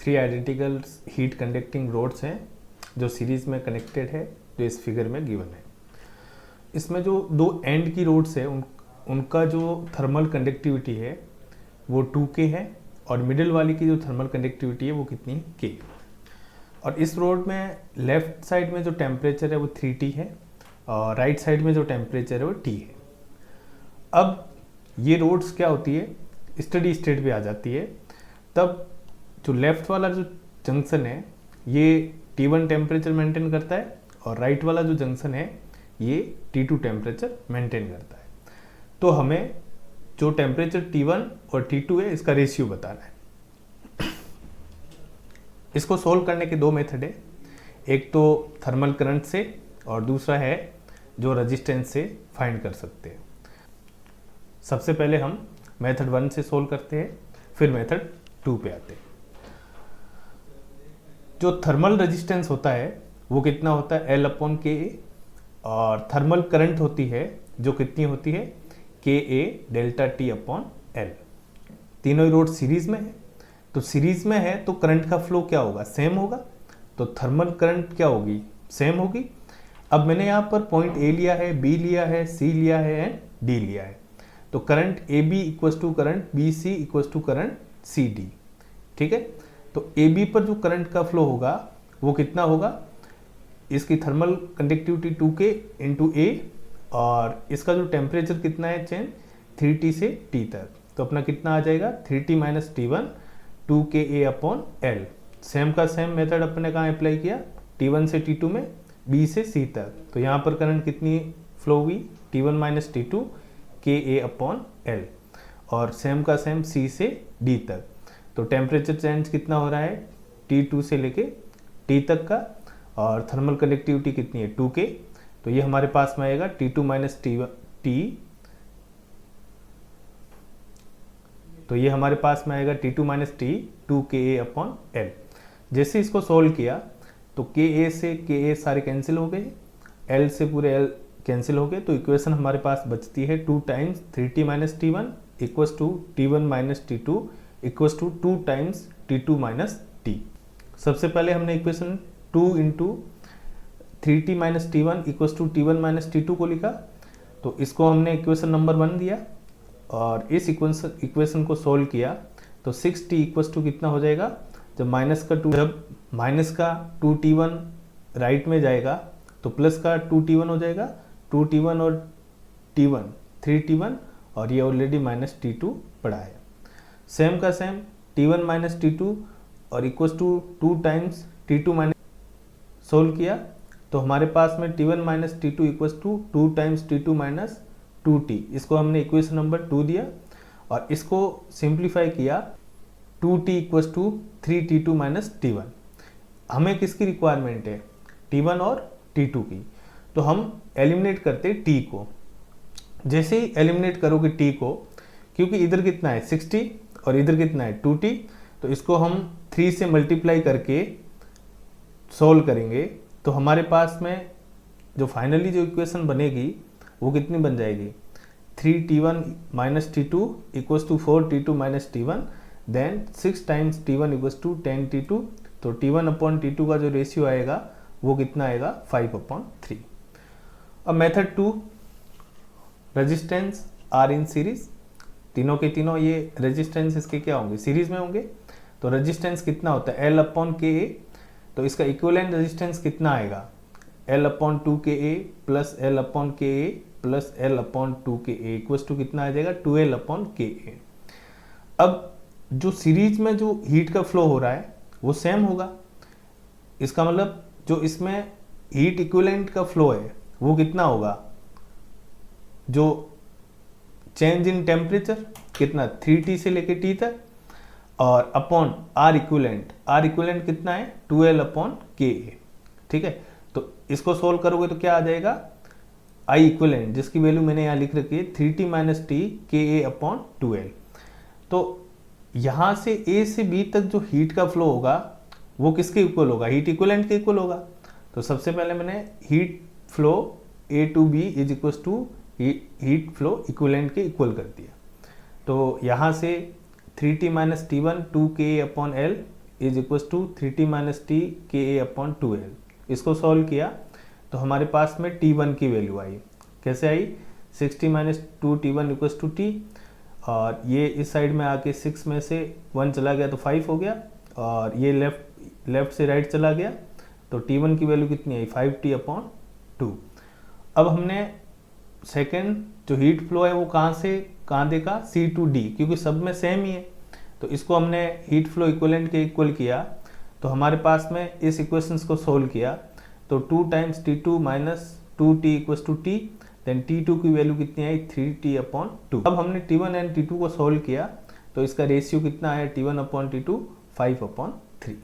Three identical heat conducting rods हैं जो series में कनेक्टेड है, जो इस फिगर में गिवन है। इसमें जो दो एंड की रोड्स है उनका जो थर्मल कंडक्टिविटी है वो 2K है और मिडिल वाली की जो थर्मल कंडक्टिविटी है वो कितनी है, K। और इस रोड में लेफ्ट साइड में जो टेम्परेचर है वो 3T है और राइट साइड में जो टेम्परेचर है वो T है। अब ये रोड्स क्या होती है, स्टडी स्टेट पे आ जाती है, तब जो लेफ्ट वाला जो जंक्शन है ये T1 टेम्परेचर मेंटेन करता है और राइट वाला जो जंक्शन है ये T2 टेम्परेचर मेंटेन करता है। तो हमें जो टेम्परेचर T1 और T2 है इसका रेशियो बताना है। इसको सोल्व करने के दो मेथड है, एक तो थर्मल करंट से और दूसरा है जो रेजिस्टेंस से फाइंड कर सकते हैं। सबसे पहले हम मेथड 1 से सोल्व करते हैं, फिर मेथड 2 पे आते हैं। जो थर्मल रेजिस्टेंस होता है वो कितना होता है, L/Ka, और थर्मल करंट होती है जो कितनी होती है, Ka∆T/L। तीनों ही रोड सीरीज में है, तो सीरीज में है तो करंट का फ्लो क्या होगा, सेम होगा, तो थर्मल करंट क्या होगी, सेम होगी। अब मैंने यहाँ पर पॉइंट A लिया है, B लिया है, C लिया है एंड D लिया है, तो current AB equal to current BC equal to current CD। ठीक है, तो AB पर जो करंट का फ्लो होगा वो कितना होगा, इसकी thermal conductivity 2K into A और इसका जो टेम्परेचर कितना है चेंज 3T से T तक, तो अपना कितना आ जाएगा 3T minus T1 2Ka/L। Same का सेम मेथड अपने कहाँ अप्लाई किया, T1 से T2 में, B से C तक, तो यहाँ पर करंट कितनी फ्लो हुई T1 माइनस T2 Ka/L और सेम का सेम C से D तक। तो टेम्परेचर चेंज कितना हो रहा है T2 से लेके T तक का और थर्मल कंडक्टिविटी कितनी है 2K, तो ये हमारे पास में आएगा T2 माइनस T, तो ये हमारे पास में आएगा T2 माइनस T 2Ka/L। जैसे इसको सोल्व किया तो Ka से Ka सारे कैंसिल हो गए, L से पूरे L कैंसिल हो गए, तो इक्वेशन हमारे पास बचती है 2 times 3T minus T1 equals to T1 minus T2 equals to 2 times T2 minus T। सबसे पहले हमने equation 2 into 3T minus T1 equals to T1 minus T2 को लिखा, तो इसको हमने इक्वेशन नंबर 1 दिया और इस इक्वेशन को सोल्व किया तो 6T इक्वल्स टू कितना हो जाएगा, जब माइनस का 2T1 राइट में जाएगा तो प्लस का 2T1 हो जाएगा, 2T1 और T1 3T1 और ये ऑलरेडी माइनस T2 पड़ा है। सेम का सेम T1 माइनस T2 और equals to 2 times T2 minus, solve किया तो हमारे पास में T1 minus T2 equals to 2 times T2 minus 2T, इसको हमने इक्वेशन नंबर 2 दिया और इसको सिंप्लीफाई किया 2T equals to 3T2 minus T1। हमें किसकी रिक्वायरमेंट है, T1 और T2 की, तो हम एलिमिनेट करते T को। जैसे ही एलिमिनेट करोगे T को, क्योंकि इधर कितना है 60 और इधर कितना है 2T, तो इसको हम 3 से मल्टीप्लाई करके सोल्व करेंगे तो हमारे पास में जो फाइनली जो इक्वेशन बनेगी वो कितनी बन जाएगी 3T1 minus T2 equals to 4T2 minus T1, then 6 times T1 equals to 10T2, तो T1/T2 का जो रेशियो आएगा वो कितना आएगा 5/3। अब method 2, resistance R in series, तीनों के तीनों ये रेजिस्टेंस इसके क्या होंगे, सीरीज में होंगे, तो रेजिस्टेंस कितना होता है L/Ka, तो इसका इक्विवेलेंट रेजिस्टेंस कितना आएगा L/2Ka plus L/Ka plus L/2Ka equals to कितना आ जाएगा 2L/Ka। अब जो सीरीज में जो हीट का फ्लो हो रहा है वो सेम होगा, इसका मतलब जो इसमें हीट इक्विवेलेंट का फ्लो है वो कितना होगा, जो चेंज इन टेम्परेचर कितना 3T से लेके T तक और अपॉन R इक्विवेलेंट कितना है 2L/Ka। ठीक है, तो इसको सोल्व करोगे तो क्या आ जाएगा I इक्विवेलेंट, जिसकी वैल्यू मैंने यहाँ लिख रखी है 3T माइनस T Ka/2L। तो यहाँ से A से B तक जो हीट का फ्लो होगा वो किसके इक्वल होगा, हीट इक्विवेलेंट के इक्वल होगा। तो सबसे पहले मैंने heat flow A to B is equal to heat flow equivalent के इक्वल कर दिया। तो यहाँ से 3T minus T1 2Ka/L is equal to 3t minus T K A upon 2l। इसको सॉल्व किया तो हमारे पास में t1 की वैल्यू आई। कैसे आई? 60 minus 2t1 equal to T, और ये इस साइड में आके 6 में से 1 चला गया तो 5 हो गया, और ये लेफ्ट से राइट चला गया तो t1 की वैल्यू कितनी आई? 5t upon 2। अब हमने सेकेंड जो हीट फ्लो है वो कहाँ से कहाँ देखा? C टू D, क्योंकि सब में सेम ही है। तो इसको हमने हीट फ्लो इक्वलेंट के इक्वल किया, तो हमारे पास में इस इक्वेशंस को सोल्व किया तो 2 times T2 minus 2T equals to T, then T2 की वैल्यू कितनी आई? 3T upon 2। अब हमने T1 एंड T2 को सोल्व किया तो इसका रेशियो कितना आया? T1 upon T2 5 upon 3।